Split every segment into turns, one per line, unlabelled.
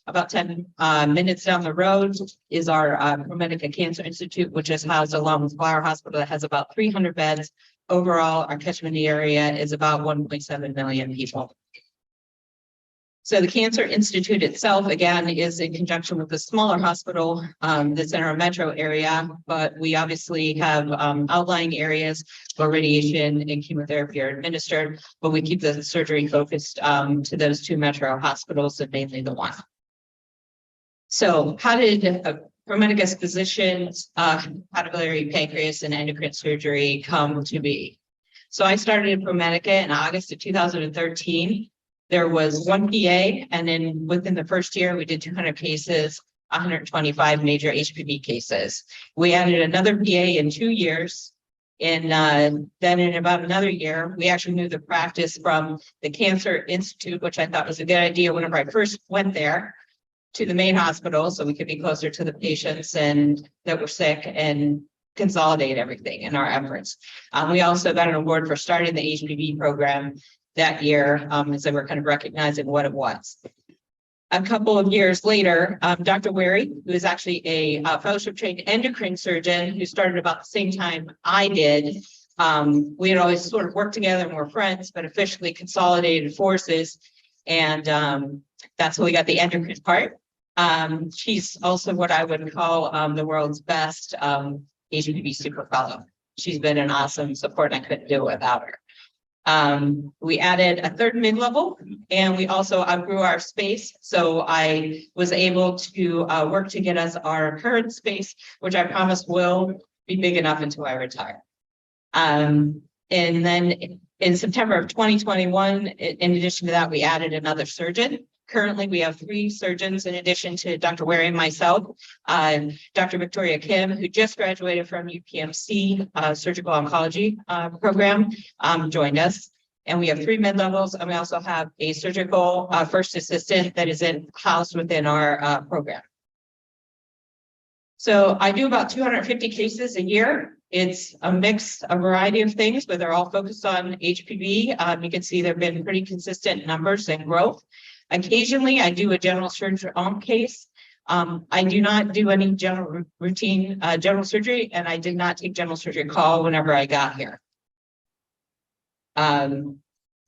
About 10 minutes down the road is our ProMedica Cancer Institute, which is housed along with Flower Hospital that has about 300 beds. Overall, our catchment area is about 1.7 million people. So the Cancer Institute itself, again, is in conjunction with a smaller hospital that's in our metro area, but we obviously have outlying areas where radiation and chemotherapy are administered, but we keep the surgery focused to those two metro hospitals and mainly the one. So how did ProMedica's physicians, hepatobiliary, pancreas, and endocrine surgery come to be? So I started at ProMedica in August of 2013. There was one PA, and then within the first year, we did 200 cases, 125 major HPB cases. We added another PA in 2 years. And then in about another year, we actually moved the practice from the Cancer Institute, which I thought was a good idea whenever I first went there, to the main hospital so we could be closer to the patients and that were sick and consolidate everything in our efforts. We also got an award for starting the HPB program that year, as they were kind of recognizing what it was. A couple of years later, Dr. Wary, who is actually a fellowship trained endocrine surgeon who started about the same time I did, we had always sort of worked together and were friends, but officially consolidated forces. And that's how we got the endocrine part. She's also what I would call the world's best HPB super fellow. She's been an awesome support, and I couldn't do it without her. We added a third mid-level, and we also outgrew our space. So I was able to work to get us our current space, which I promise will be big enough until I retire. And then in September of 2021, in addition to that, we added another surgeon. Currently, we have 3 surgeons in addition to Dr. Wary and myself. Dr. Victoria Kim, who just graduated from UPMC surgical oncology program, joined us. And we have 3 mid-levels, and we also have a surgical first assistant that is housed within our program. So I do about 250 cases a year. It's a mix, a variety of things, but they're all focused on HPB. You can see there have been pretty consistent numbers and growth. Occasionally, I do a general surgery on case. I do not do any general routine general surgery, and I did not take general surgery call whenever I got here. I'm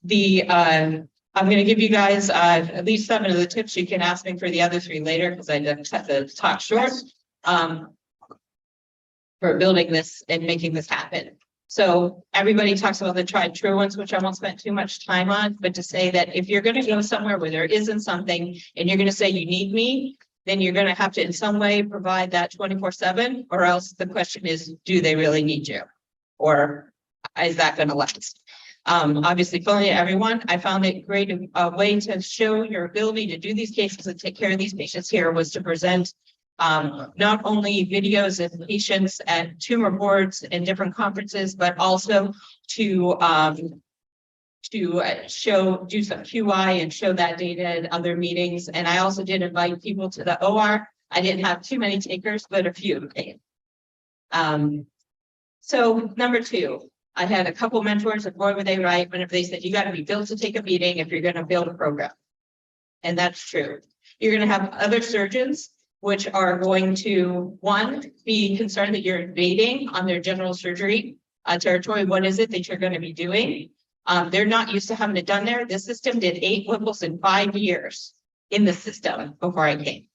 going to give you guys at least 7 of the tips. You can ask me for the other 3 later because I just have to talk short for building this and making this happen. So everybody talks about the tried true ones, which I won't spend too much time on, but to say that if you're going to go somewhere where there isn't something and you're going to say you need me, then you're going to have to in some way provide that 24/7, or else the question is, do they really need you? Or is that going to last? Obviously, phoning everyone, I found it great. A way to show your ability to do these cases and take care of these patients here was to present not only videos of patients at tumor boards and different conferences, but also to do some QI and show that data at other meetings. And I also did invite people to the OR. I didn't have too many takers, but a few came. So number 2, I had a couple mentors, and boy, were they right whenever they said, you got to be built to take a meeting if you're going to build a program. And that's true. You're going to have other surgeons which are going to, 1, be concerned that you're invading on their general surgery territory. What is it that you're going to be doing? They're not used to having it done there. The system did 8 Whipples in 5 years in the system before I came.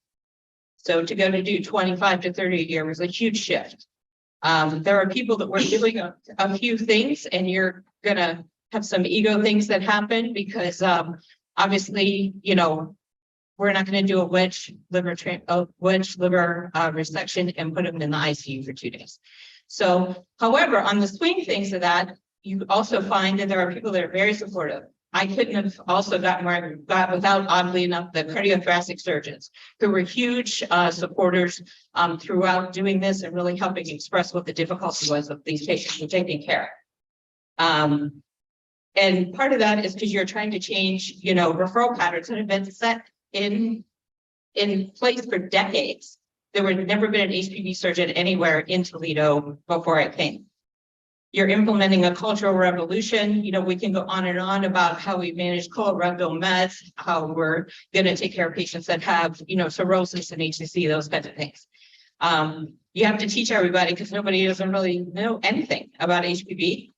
So to go to do 25 to 30 a year was a huge shift. There are people that were doing a few things, and you're going to have some ego things that happen because obviously, you know, we're not going to do a wedge liver resection and put them in the ICU for 2 days. So, however, on the swing things of that, you also find that there are people that are very supportive. I couldn't have also gotten where I got without, oddly enough, the cardiothoracic surgeons who were huge supporters throughout doing this and really helping express what the difficulty was of these patients were taking care. And part of that is because you're trying to change, you know, referral patterns that have been set in place for decades. There would never been an HPB surgeon anywhere in Toledo before I came. You're implementing a cultural revolution. You know, we can go on and on about how we manage colorectal meds, how we're going to take care of patients that have, you know, cirrhosis and HCC, those kinds of things. You have to teach everybody because nobody doesn't really know anything about HPB.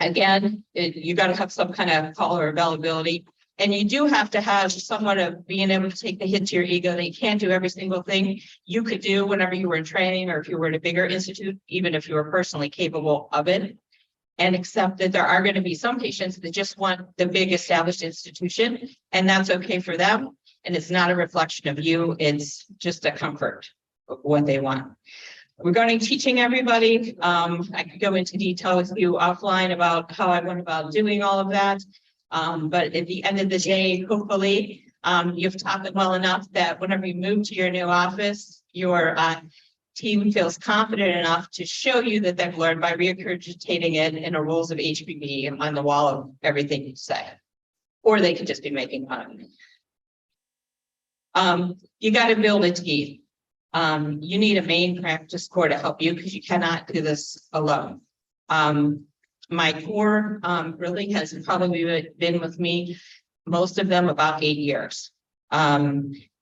Again, you got to have some kind of caller availability. And you do have to have somewhat of being able to take the hit to your ego that you can't do every single thing you could do whenever you were in training or if you were in a bigger institute, even if you were personally capable of it. And accept that there are going to be some patients that just want the big established institution, and that's okay for them. And it's not a reflection of you, it's just a comfort of what they want. Regarding teaching everybody, I could go into detail with you offline about how I went about doing all of that. But at the end of the day, hopefully, you've taught them well enough that whenever you move to your new office, your team feels confident enough to show you that they've learned by regurgitating it in a rules of HPB on the wall of everything you say. Or they could just be making fun of me. You got to build a team. You need a main practice core to help you because you cannot do this alone. My core really has probably been with me, most of them about 8 years.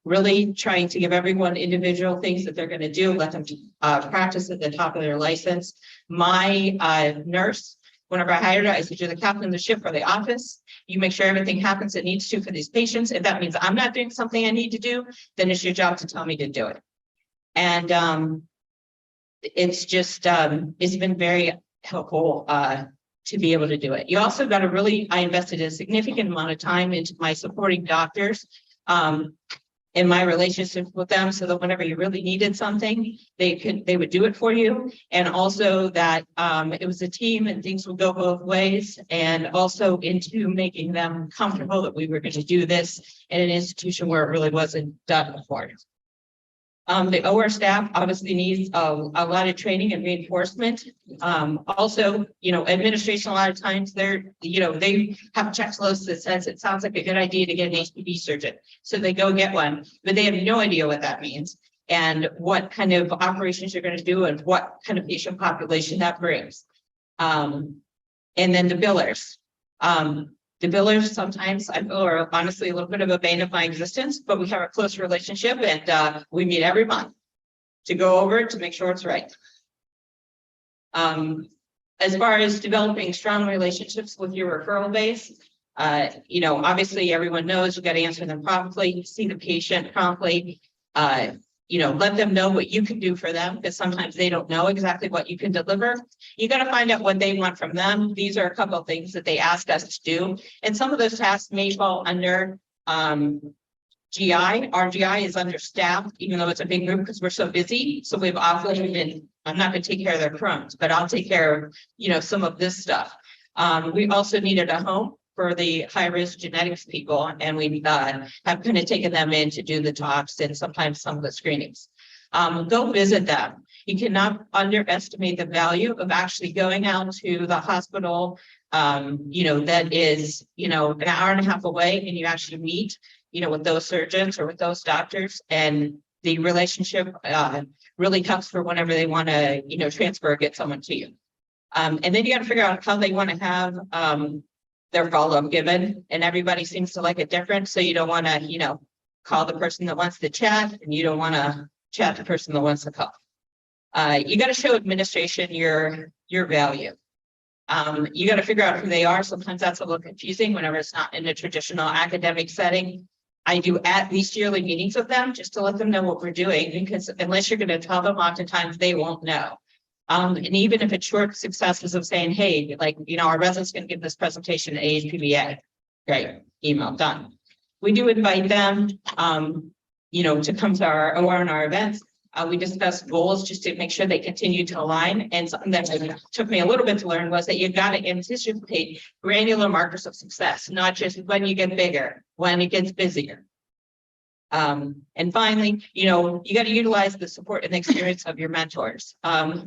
Really trying to give everyone individual things that they're going to do, let them practice at the top of their license. My nurse, whenever I hired her, I said, you're the captain of the ship for the office. You make sure everything happens that needs to for these patients. If that means I'm not doing something I need to do, then it's your job to tell me to do it. And it's just, it's been very helpful to be able to do it. You also got to really, I invested a significant amount of time into my supporting doctors in my relationship with them so that whenever you really needed something, they would do it for you. And also that it was a team and things would go both ways, and also into making them comfortable that we were going to do this in an institution where it really wasn't done before. The OR staff obviously needs a lot of training and reinforcement. Also, you know, administration, a lot of times they have checklists that says it sounds like a good idea to get an HPB surgeon. So they go get one, but they have no idea what that means and what kind of operations you're going to do and what kind of patient population that brings. And then the billers. The billers sometimes I feel are honestly a little bit of a bane of my existence, but we have a close relationship and we meet every month to go over it to make sure it's right. As far as developing strong relationships with your referral base, you know, obviously everyone knows you got to answer them promptly, see the patient promptly, you know, let them know what you can do for them because sometimes they don't know exactly what you can deliver. You got to find out what they want from them. These are a couple of things that they ask us to do. And some of those tasks may fall under GI. Our GI is understaffed, even though it's a big group because we're so busy. So we've offloaded, and I'm not going to take care of their Crohn's, but I'll take care of, you know, some of this stuff. We also needed a home for the high-risk genetics people, and we have kind of taken them in to do the talks and sometimes some of the screenings. Go visit them. You cannot underestimate the value of actually going out to the hospital, you know, that is, you know, an hour and a half away, and you actually meet, you know, with those surgeons or with those doctors, and the relationship really comes for whenever they want to, you know, transfer or get someone to you. And then you got to figure out how they want to have their follow-up given, and everybody seems to like it different. So you don't want to, you know, call the person that wants to chat, and you don't want to chat the person that wants to call. You got to show administration your value. You got to figure out who they are. Sometimes that's a little confusing whenever it's not in a traditional academic setting. I do at least yearly meetings with them just to let them know what we're doing, because unless you're going to tell them, oftentimes they won't know. And even if it's short successes of saying, hey, like, you know, our resident's going to give this presentation at HPBA, great, email done. We do invite them, you know, to come to our OR and our events. We discuss goals just to make sure they continue to align. And something that took me a little bit to learn was that you got to anticipate granular markers of success, not just when you get bigger, when it gets busier. And finally, you know, you got to utilize the support and the experience of your mentors.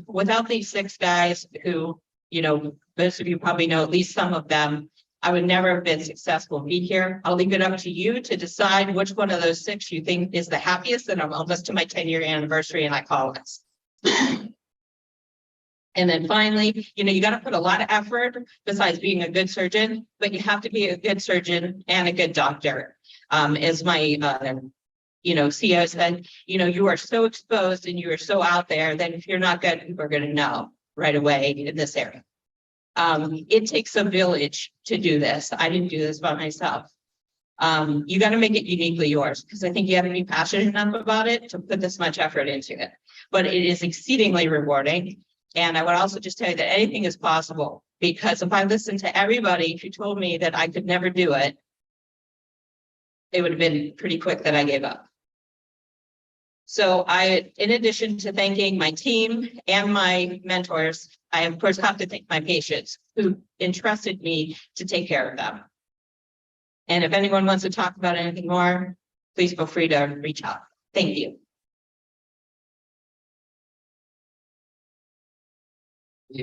Without these 6 guys who, you know, most of you probably know at least some of them, I would never have been successful be here. I'll leave it up to you to decide which one of those 6 you think is the happiest. And I'm almost to my 10-year anniversary and I call this. And then finally, you got to put a lot of effort besides being a good surgeon, but you have to be a good surgeon and a good doctor. As my, CEO said, you are so exposed and you are so out there that if you're not good, people are going to know right away in this area. It takes a village to do this. I didn't do this by myself. You got to make it uniquely yours because I think you have to be passionate enough about it to put this much effort into it. But it is exceedingly rewarding. And I would also just tell you that anything is possible, because if I listened to everybody who told me that I could never do it, it would have been pretty quick that I gave up. So in addition to thanking my team and my mentors, I of course have to thank my patients who entrusted me to take care of them. And if anyone wants to talk about anything more, please feel free to reach out. Thank you.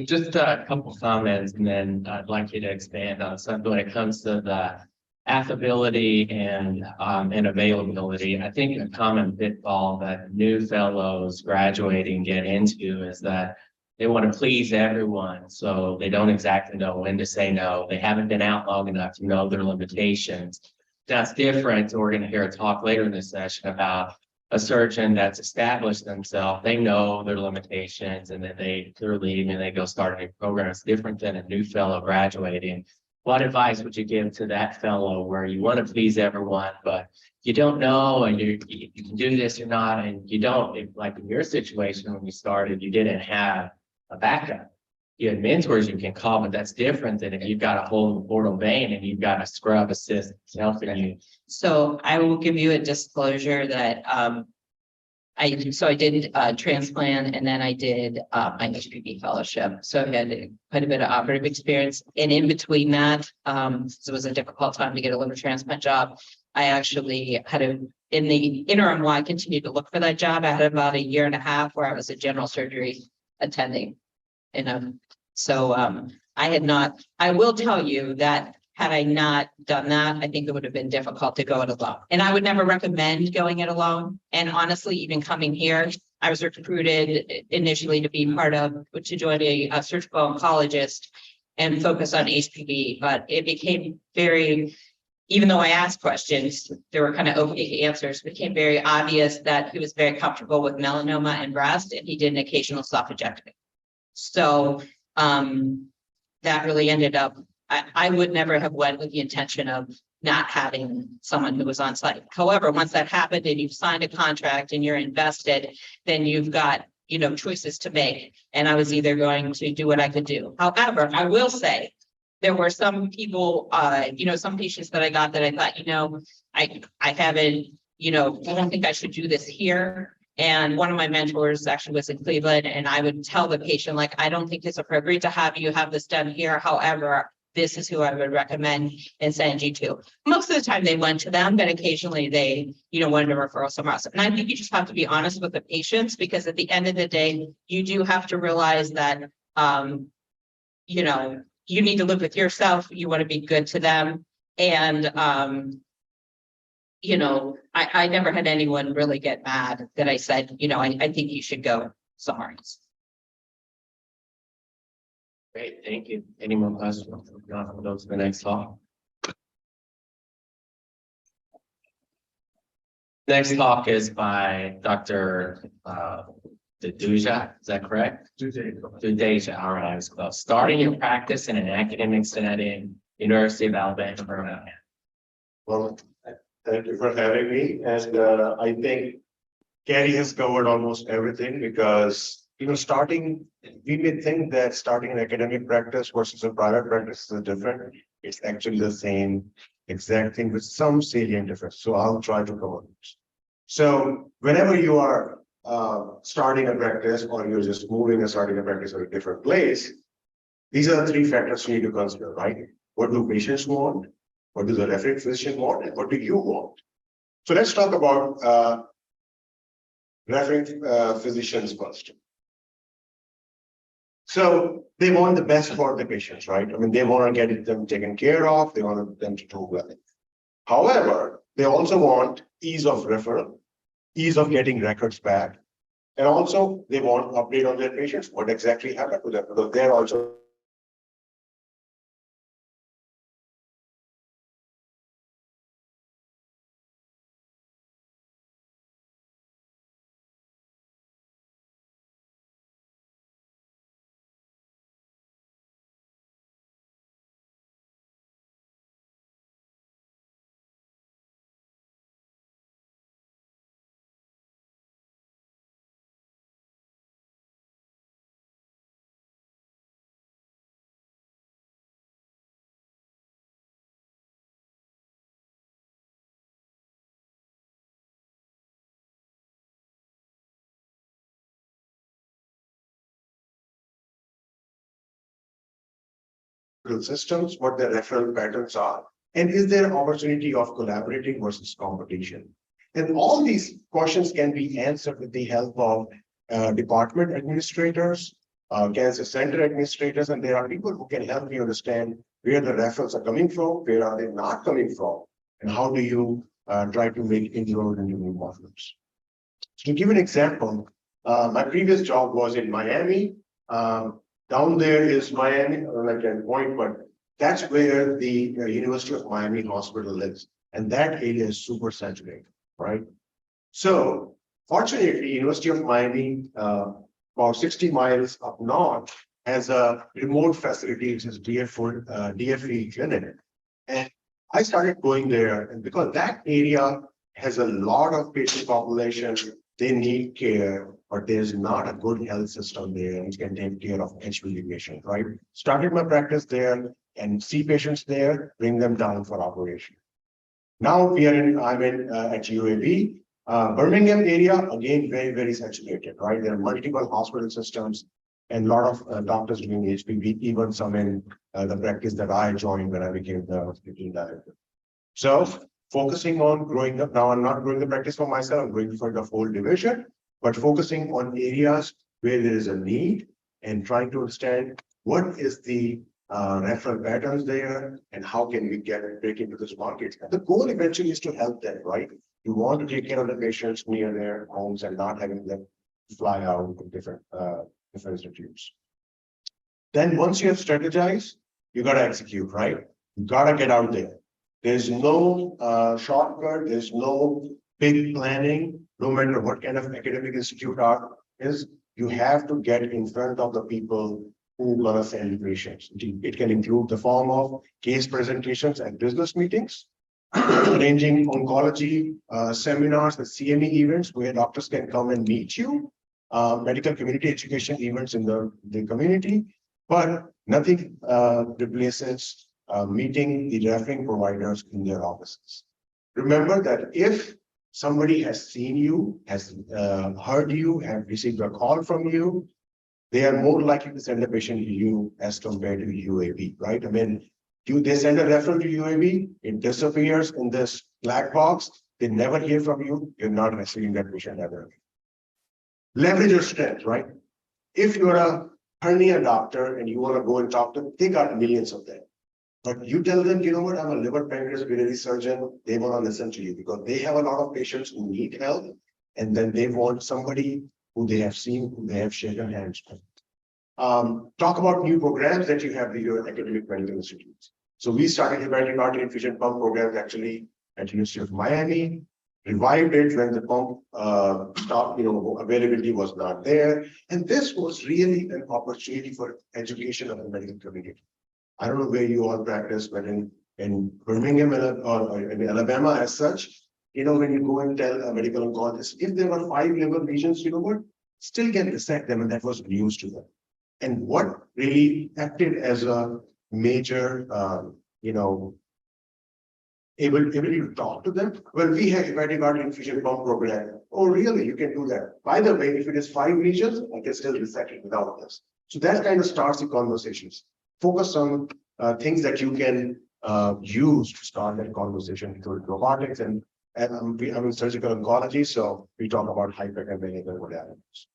Just a couple comments, and then I'd like you to expand on something when it comes to the affability and availability. I think a common pitfall that new fellows graduating get into is that they want to please everyone, so they don't exactly know when to say no. They haven't been out long enough to know their limitations. That's different. We're going to hear a talk later in this session about a surgeon that's established themselves. They know their limitations, and then they're leaving and they go start a new program. It's different than a new fellow graduating. What advice would you give to that fellow where you want to please everyone, but you don't know, and you can do this or not, and you don't, like in your situation when you started, you didn't have a backup. You had mentors you can call, but that's different than if you've got a hole in the portal vein and you've got a scrub assistant helping you.
So I will give you a disclosure that I did transplant, and then I did my HPB fellowship. So I had quite a bit of operative experience. And in between that, it was a difficult time to get a liver transplant job. I actually in the interim while I continued to look for that job, I had about 1.5 years where I was a general surgery attending. So I will tell you that had I not done that, I think it would have been difficult to go it alone. And I would never recommend going it alone. And honestly, even coming here, I was recruited initially to join a surgical oncologist and focus on HPB. But it became even though I asked questions, there were kind of opaque answers. It became very obvious that he was very comfortable with melanoma and breast, and he did an occasional esophagectomy. So that really ended up, I would never have went with the intention of not having someone who was on site. However, once that happened and you've signed a contract and you're invested, then you've got, choices to make. And I was either going to do what I could do. However, I will say there were some people, some patients that I got that I thought, I haven't, I don't think I should do this here. And one of my mentors actually was in Cleveland, and I would tell the patient, like, I don't think it's appropriate to have you have this done here. However, this is who I would recommend and send you to. Most of the time they went to them, but occasionally they, wanted a referral somewhere else. And I think you just have to be honest with the patients, because at the end of the day, you do have to realize that, you need to live with yourself. You want to be good to them. And, I never had anyone really get mad that I said, I think you should go somewhere else.
Great, thank you. Any more questions? Not, we'll go to the next talk. Next talk is by Dr. Dudeja, is that correct? Dudeja, all right, I was close. Starting your practice in an academic setting, University of Alabama, Birmingham.
Well, thank you for having me. And I think Carrie has covered almost everything, because we may think that starting an academic practice versus a private practice is different. It's actually the same exact thing with some salient difference. So I'll try to cover it. So whenever you are starting a practice, or you're just moving and starting a practice at a different place, these are the 3 factors you need to consider, right? What do patients want? What do the referring physician want? And what do you want? So let's talk about referring physicians first. So they want the best for the patients, right? I mean, they want to get them taken care of. They want them to do well. However, they also want ease of referral, ease of getting records back, And also they want update on their patients, what exactly happened to them, because they're also systems, what their referral patterns are, and is there opportunity of collaborating versus competition? And all these questions can be answered with the help of department administrators, cancer center administrators, and there are people who can help you understand where the referrals are coming from, where are they not coming from, and how do you try to make inroad into new models. So to give an example, my previous job was in Miami. Down there is Miami, I don't know if I can point, but that's where the University of Miami Hospital lives. And that area is super saturated, right? So fortunately, University of Miami, about 60 miles up north, has a remote facility, which is DFE clinic. And I started going there, and because that area has a lot of patient population, they need care, but there's not a good health system there which can take care of HPB patients, right? Started my practice there and see patients there, bring them down for operation. Now I'm in at UAB, Birmingham area, again, very, very saturated, right? There are multiple hospital systems and a lot of doctors doing HPB, even some in the practice that I joined when I became the hospital director. So focusing on growing up, now I'm not growing the practice for myself, I'm growing for the whole division, but focusing on areas where there is a need and trying to understand what is the referral patterns there and how can we break into this market. And the goal eventually is to help them, right? You want to take care of the patients near their homes and not having them fly out to different institutes. Then once you have strategized, you got to execute, right? You got to get out there. There's no shortcut. There's no big planning, no matter what kind of academic institute is. You have to get in front of the people who gonna send patients. It can include the form of case presentations and business meetings, arranging oncology seminars, the CME events where doctors can come and meet you, medical community education events in the community, but nothing replaces meeting the referring providers in their offices. Remember that if somebody has seen you, has heard you, have received a call from you, they are more likely to send a patient to you as compared to UAB, right? I mean, they send a referral to UAB, it disappears in this black box, they never hear from you, you're not receiving that patient ever. Leverage your strength, right? If you're a hernia doctor and you want to go and talk to them, they got millions of them. But you tell them, you know what, I'm a liver pancreas biliary surgeon, they want to listen to you because they have a lot of patients who need help, and then they want somebody who they have seen, who they have shaken hands with. Talk about new programs that you have with your academic medical institutes. So we started hepatic artery infusion pump programs actually at University of Miami, revived it when the pump stopped, availability was not there. And this was really an opportunity for education of the medical community. I don't know where you all practice, but in Birmingham or in Alabama as such, when you go and tell a medical oncologist, if there were 5 liver lesions, still can dissect them, and that was news to them. And what really acted as a major, ability to talk to them? Well, we have hepatic artery infusion pump program. Oh, really? You can do that. By the way, if it is 5 lesions, I can still dissect it without this. So that kind of starts the conversations. Focus on things that you can use to start that conversation, including robotics and I'm in surgical oncology, so we talk about high-tech and medical modalities.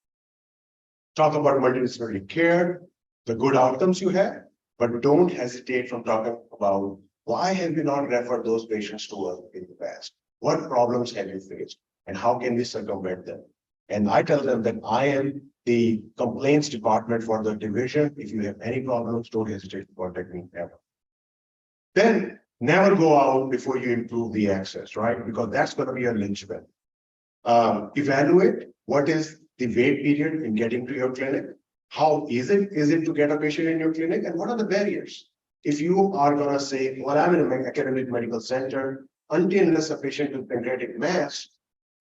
Talk about multidisciplinary care, the good outcomes you have, but don't hesitate from talking about why have you not referred those patients to us in the past? What problems have you faced? And how can we circumvent them? And I tell them that I am the complaints department for the division. If you have any problems, don't hesitate to contact me ever. Then never go out before you improve the access, right? Because that's going to be a linchpin. Evaluate what is the wait period in getting to your clinic. How easy is it to get a patient in your clinic, and what are the barriers? If you are going to say, well, I'm in an academic medical center, until unless a patient with pancreatic mass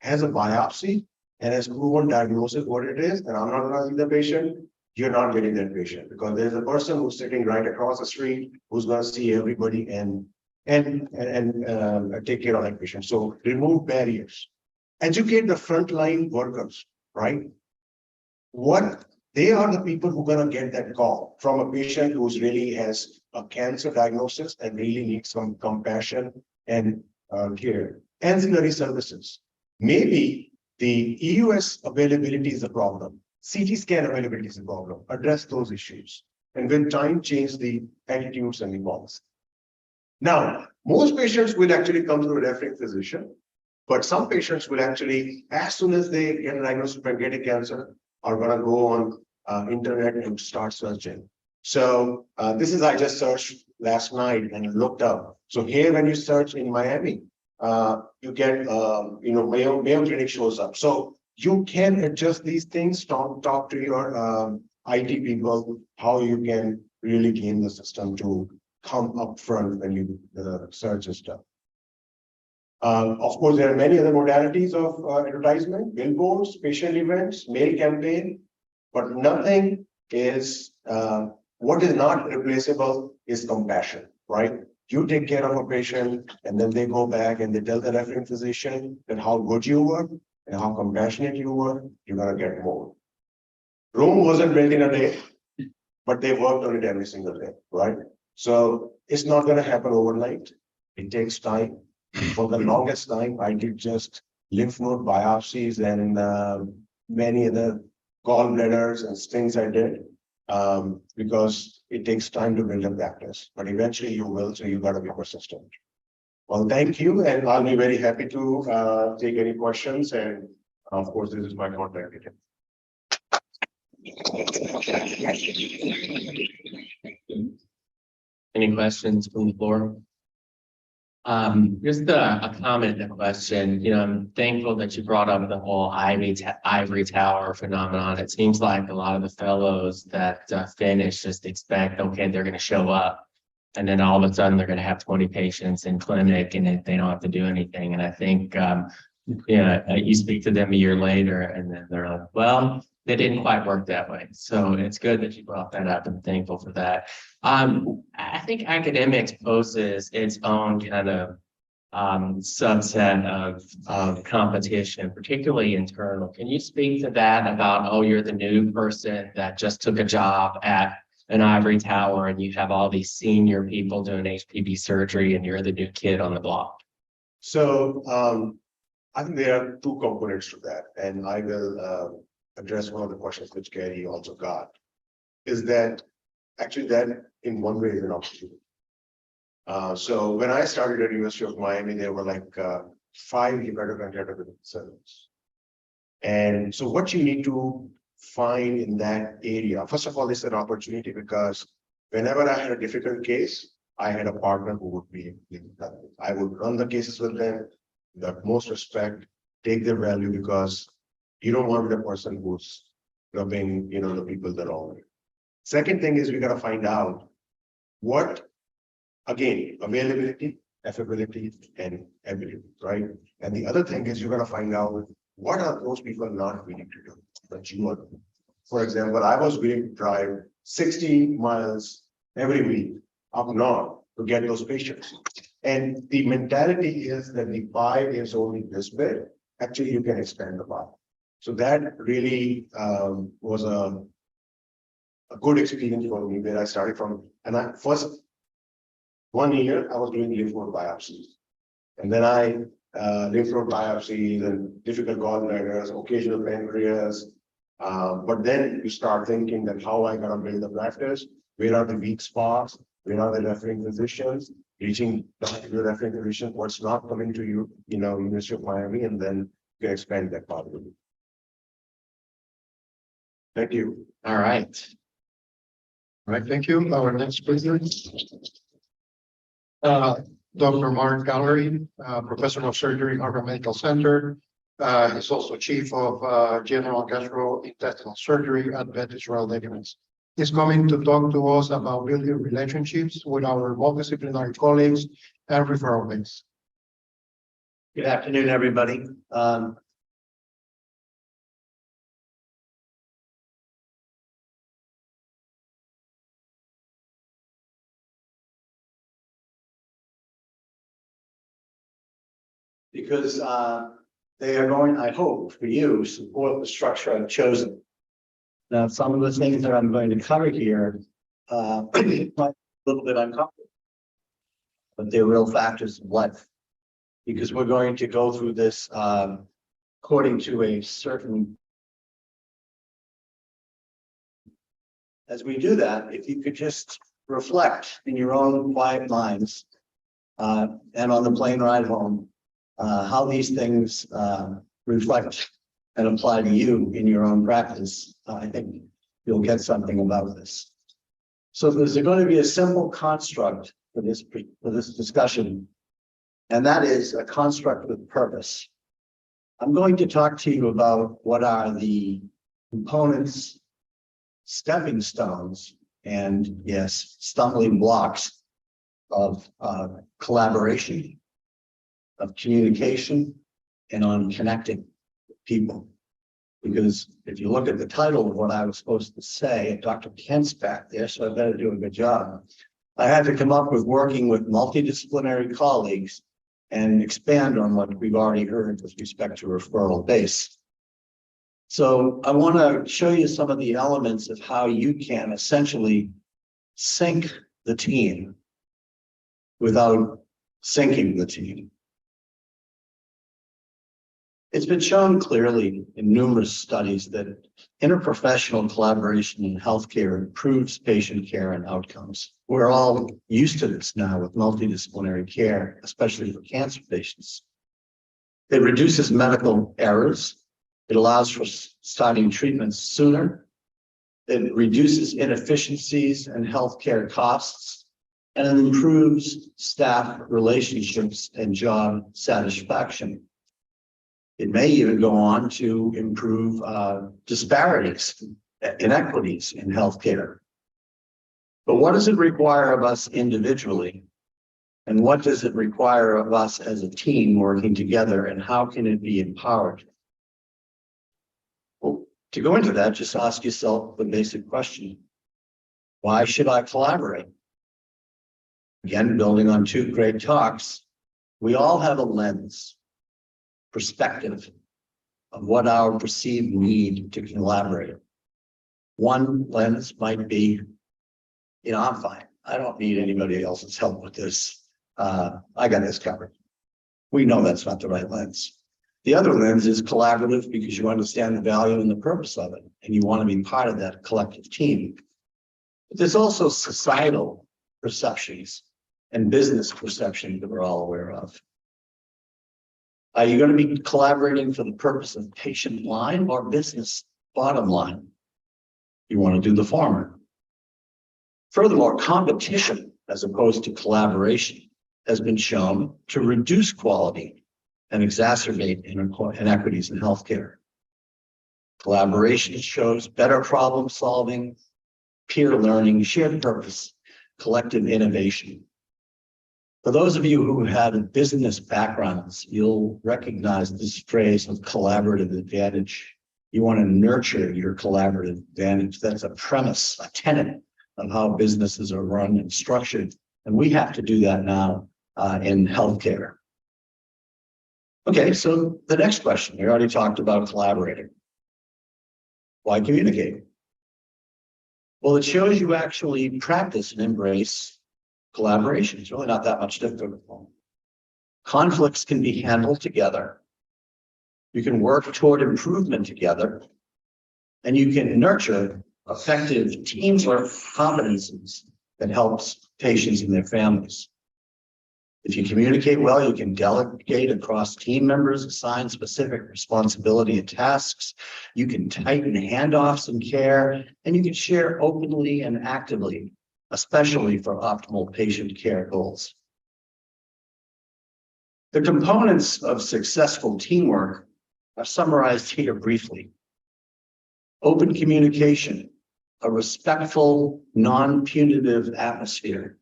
has a biopsy and has proven diagnosis what it is, and I'm not going to see the patient, you're not getting that patient, because there's a person who's sitting right across the street who's going to see everybody and take care of that patient. So remove barriers, educate the frontline workers, right? What they are the people who are going to get that call from a patient who's really has a cancer diagnosis and really needs some compassion and care. Ancillary services. Maybe the EUS availability is a problem. CT scan availability is a problem. Address those issues. And with time, change the attitudes and the policy. Now, most patients will actually come through a referring physician, but some patients will actually, as soon as they get diagnosed with pancreatic cancer, are going to go on internet and start searching. So this is, I just searched last night and looked up. So here, when you search in Miami, you get, Mayo Clinic shows up. So you can adjust these things, talk to your IT people, how you can really gain the system to come up front when you search and stuff. Of course, there are many other modalities of advertisement, billboards, patient events, mail campaign, but nothing is, what is not replaceable is compassion, right? You take care of a patient and then they go back and they tell the referring physician that how good you were and how compassionate you were, you're gonna get more. Rome wasn't built in a day, but they worked on it every single day, right? So it's not gonna happen overnight. It takes time. For the longest time, I did just lymph node biopsies and many other gallbladders and things I did because it takes time to build a practice, but eventually you will, so you gotta be persistent. Well, thank you, and I'll be very happy to take any questions, and of course, this is my contact detail.
Any questions from the floor? Just a comment and a question. I'm thankful that you brought up the whole ivory tower phenomenon. It seems like a lot of the fellows that finish just expect, okay, they're going to show up, and then all of a sudden they're going to have 20 patients in clinic, and they don't have to do anything. And I think, you speak to them a year later, and then they're like, well, they didn't quite work that way. So it's good that you brought that up. I'm thankful for that. I think academics poses its own kind of subset of competition, particularly internal. Can you speak to that about, oh, you're the new person that just took a job at an ivory tower and you have all these senior people doing HPB surgery and you're the new kid on the block?
So I think there are two components to that, and I will address one of the questions which Gary also got, is that actually that in one way is an opportunity. So when I started at University of Miami, there were like 5 hepatopancreatic centers. And so what you need to find in that area, first of all, it's an opportunity because whenever I had a difficult case, I had a partner who would be, I would run the cases with them, with the most respect, take their value, because you don't want the person who's rubbing, the people the wrong way. Second thing is we got to find out what, again, availability, affability, and ability, right? And the other thing is you got to find out what are those people not willing to do that you are doing. For example, I was willing to drive 60 miles every week up north to get those patients. And the mentality is that the pie is only this big. Actually, you can expand the pie. So that really was a good experience for me, where I started from, and I first 1 year I was doing lymph node biopsies, and then lymph node biopsies and difficult gallbladders, occasional pancreas. But then you start thinking that how I gotta build the practice, where are the weak spots, where are the referring physicians, reaching the referring physician, what's not coming to you, University of Miami, and then you can expand that part of it. Thank you.
All right.
All right, thank you. Our next speaker. Dr. Mark Gallery, Professor of Surgery, Harvard Medical Center. He's also Chief of General Gastrointestinal Surgery at Beth Israel Ligaments. He's coming to talk to us about building relationships with our multidisciplinary colleagues and referral base.
Good afternoon, everybody. Because they are going, I hope, for you, support the structure I've chosen. Now, some of the things that I'm going to cover here might be a little bit uncomfortable, but they're real factors of life. Because we're going to go through this according to a certain. As we do that, if you could just reflect in your own quiet minds and on the plane ride home, how these things reflect and apply to you in your own practice, I think you'll get something about this. So there's going to be a simple construct for this discussion, and that is a construct with purpose. I'm going to talk to you about what are the components, stepping stones, and yes, stumbling blocks of collaboration, of communication, and on connecting people. Because if you look at the title of what I was supposed to say, Dr. Kent's back there, so I better do a good job. I had to come up with working with multidisciplinary colleagues and expand on what we've already heard with respect to referral base. So I want to show you some of the elements of how you can essentially sync the team without sinking the team. It's been shown clearly in numerous studies that interprofessional collaboration in healthcare improves patient care and outcomes. We're all used to this now with multidisciplinary care, especially for cancer patients. It reduces medical errors. It allows for starting treatments sooner. It reduces inefficiencies and healthcare costs, and it improves staff relationships and job satisfaction. It may even go on to improve disparities, inequities in healthcare. But what does it require of us individually? And what does it require of us as a team working together? And how can it be empowered? Well, to go into that, just ask yourself the basic question. Why should I collaborate? Again, building on two great talks, we all have a lens, perspective of what our perceived need to collaborate. One lens might be, I'm fine. I don't need anybody else's help with this. I got this covered. We know that's not the right lens. The other lens is collaborative because you understand the value and the purpose of it, and you want to be part of that collective team. But there's also societal perceptions and business perceptions that we're all aware of. Are you going to be collaborating for the purpose of patient line or business bottom line? You want to do the former. Furthermore, competition as opposed to collaboration has been shown to reduce quality and exacerbate inequities in healthcare. Collaboration shows better problem solving, peer learning, shared purpose, collective innovation. For those of you who have business backgrounds, you'll recognize this phrase of collaborative advantage. You want to nurture your collaborative advantage. That's a premise, a tenet of how businesses are run and structured. And we have to do that now in healthcare. Okay, so the next question, we already talked about collaborating. Why communicate? Well, it shows you actually practice and embrace collaboration. It's really not that much difficult. Conflicts can be handled together. You can work toward improvement together, and you can nurture effective teamwork competencies that helps patients and their families. If you communicate well, you can delegate across team members, assign specific responsibility and tasks. You can tighten handoffs and care, and you can share openly and actively, especially for optimal patient care goals. The components of successful teamwork are summarized here briefly. Open communication, a respectful, non-punitive atmosphere,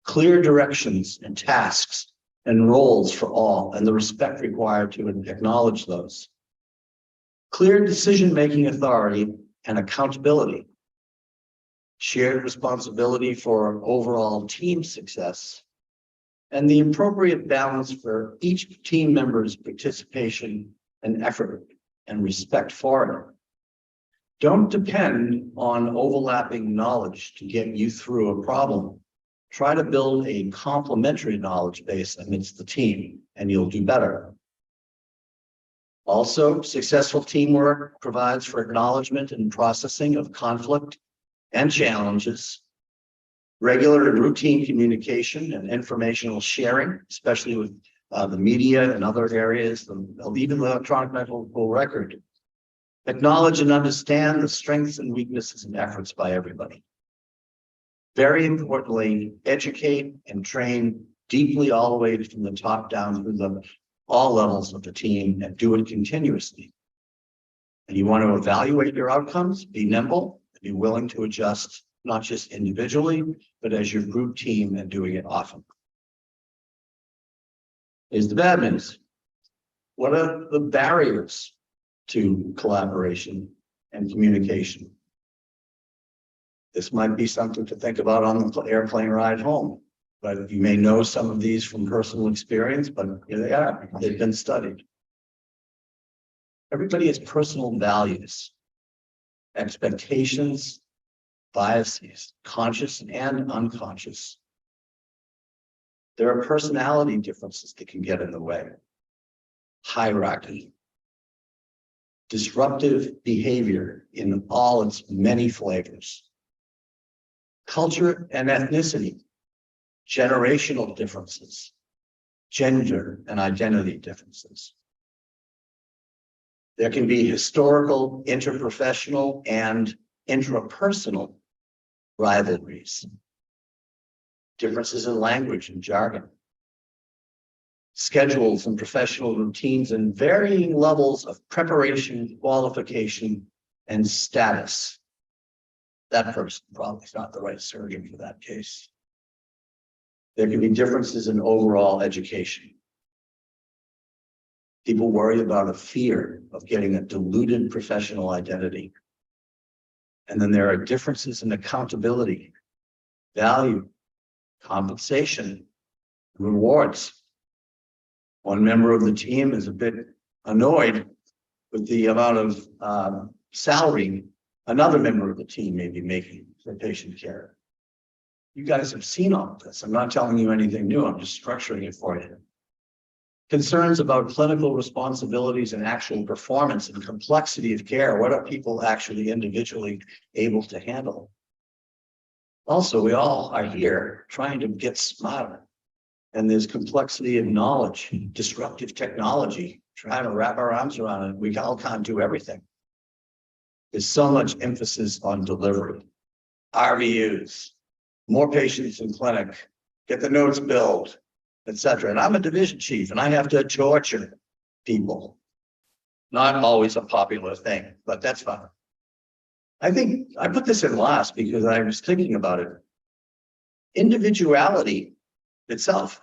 clear directions and tasks and roles for all, and the respect required to acknowledge those. Clear decision-making authority and accountability. Shared responsibility for overall team success. And the appropriate balance for each team member's participation and effort and respect for it. Don't depend on overlapping knowledge to get you through a problem. Try to build a complementary knowledge base amidst the team, and you'll do better. Also, successful teamwork provides for acknowledgement and processing of conflict and challenges, regular and routine communication and informational sharing, especially with the media and other areas, even the electronic medical record. Acknowledge and understand the strengths and weaknesses and efforts by everybody. Very importantly, educate and train deeply all the way from the top down through all levels of the team, and do it continuously. And you want to evaluate your outcomes, be nimble, and be willing to adjust, not just individually, but as your group team, and doing it often. Here's the bad news. What are the barriers to collaboration and communication? This might be something to think about on the airplane ride home, but you may know some of these from personal experience, but here they are, they've been studied. Everybody has personal values, expectations, biases, conscious and unconscious. There are personality differences that can get in the way. Hierarchy, disruptive behavior in all its many flavors. Culture and ethnicity, generational differences, gender and identity differences. There can be historical, interprofessional, and intrapersonal rivalries, differences in language and jargon, schedules and professional routines, and varying levels of preparation, qualification, and status. That person probably is not the right surrogate for that case. There can be differences in overall education. People worry about a fear of getting a diluted professional identity. And then there are differences in accountability, value, compensation, rewards. One member of the team is a bit annoyed with the amount of salary another member of the team may be making for patient care. You guys have seen all of this. I'm not telling you anything new. I'm just structuring it for you. Concerns about clinical responsibilities and actual performance and complexity of care. What are people actually individually able to handle? Also, we all are here trying to get smarter. And there's complexity of knowledge, disruptive technology, trying to wrap our arms around it. We all can't do everything. There's so much emphasis on delivery, RVUs, more patients in clinic, get the notes billed, etc. And I'm a division chief and I have to torture people. Not always a popular thing, but that's fine. I think I put this in last because I was thinking about it. Individuality itself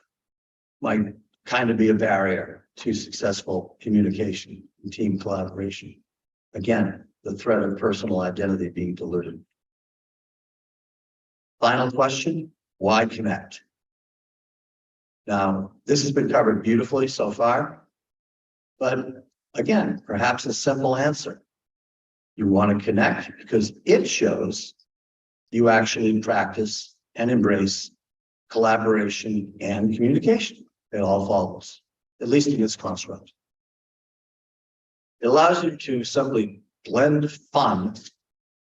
might kind of be a barrier to successful communication and team collaboration. Again, the threat of personal identity being diluted. Final question, why connect? Now, this has been covered beautifully so far, but again, perhaps a simple answer. You want to connect because it shows you actually practice and embrace collaboration and communication. It all follows, at least in this construct. It allows you to simply blend fun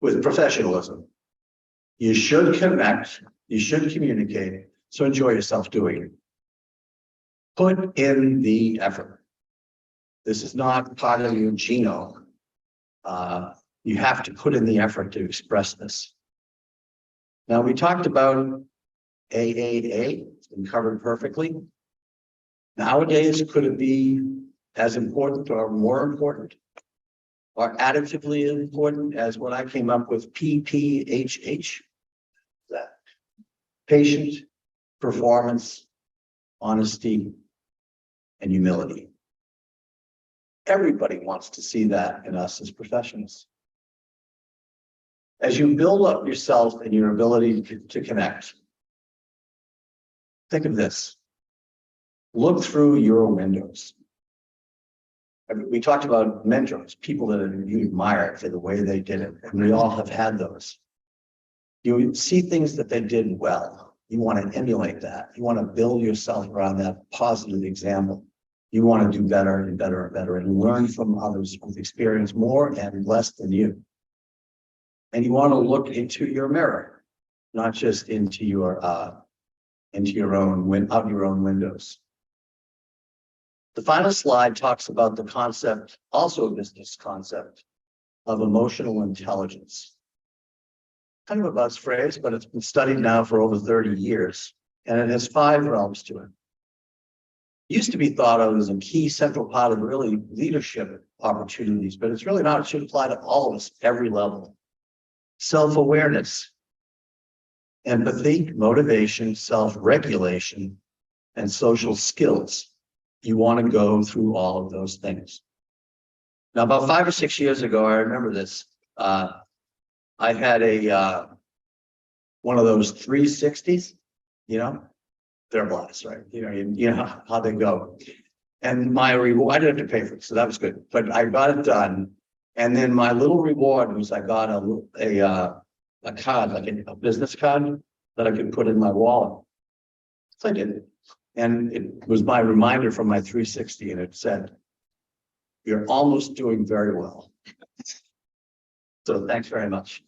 with professionalism. You should connect, you should communicate, so enjoy yourself doing it. Put in the effort. This is not part of your genome. You have to put in the effort to express this. Now, we talked about AAA, it's been covered perfectly. Nowadays, could it be as important or more important or additively important as what I came up with, PPHH? That patient, performance, honesty, and humility. Everybody wants to see that in us as professionals. As you build up yourself and your ability to connect, think of this. Look through your windows. We talked about mentors, people that you admire for the way they did it, and we all have had those. You see things that they did well. You want to emulate that. You want to build yourself around that positive example. You want to do better and better and better and learn from others with experience more and less than you. And you want to look into your mirror, not just into your own out your own windows. The final slide talks about the concept, also a business concept, of emotional intelligence. Kind of a buzz phrase, but it's been studied now for over 30 years, and it has 5 realms to it. Used to be thought of as a key central part of really leadership opportunities, but it's really not. It should apply to all of us, every level. Self-awareness, empathy, motivation, self-regulation, and social skills. You want to go through all of those things. Now, about 5 or 6 years ago, I remember this. I had one of those 360s, you know, they're blast, right? You know how they go. And my reward, I didn't have to pay for it, so that was good. But I got it done. And then my little reward was I got a card, like a business card that I could put in my wallet. So I did it. And it was my reminder from my 360, and it said, "You're almost doing very well." So thanks very much.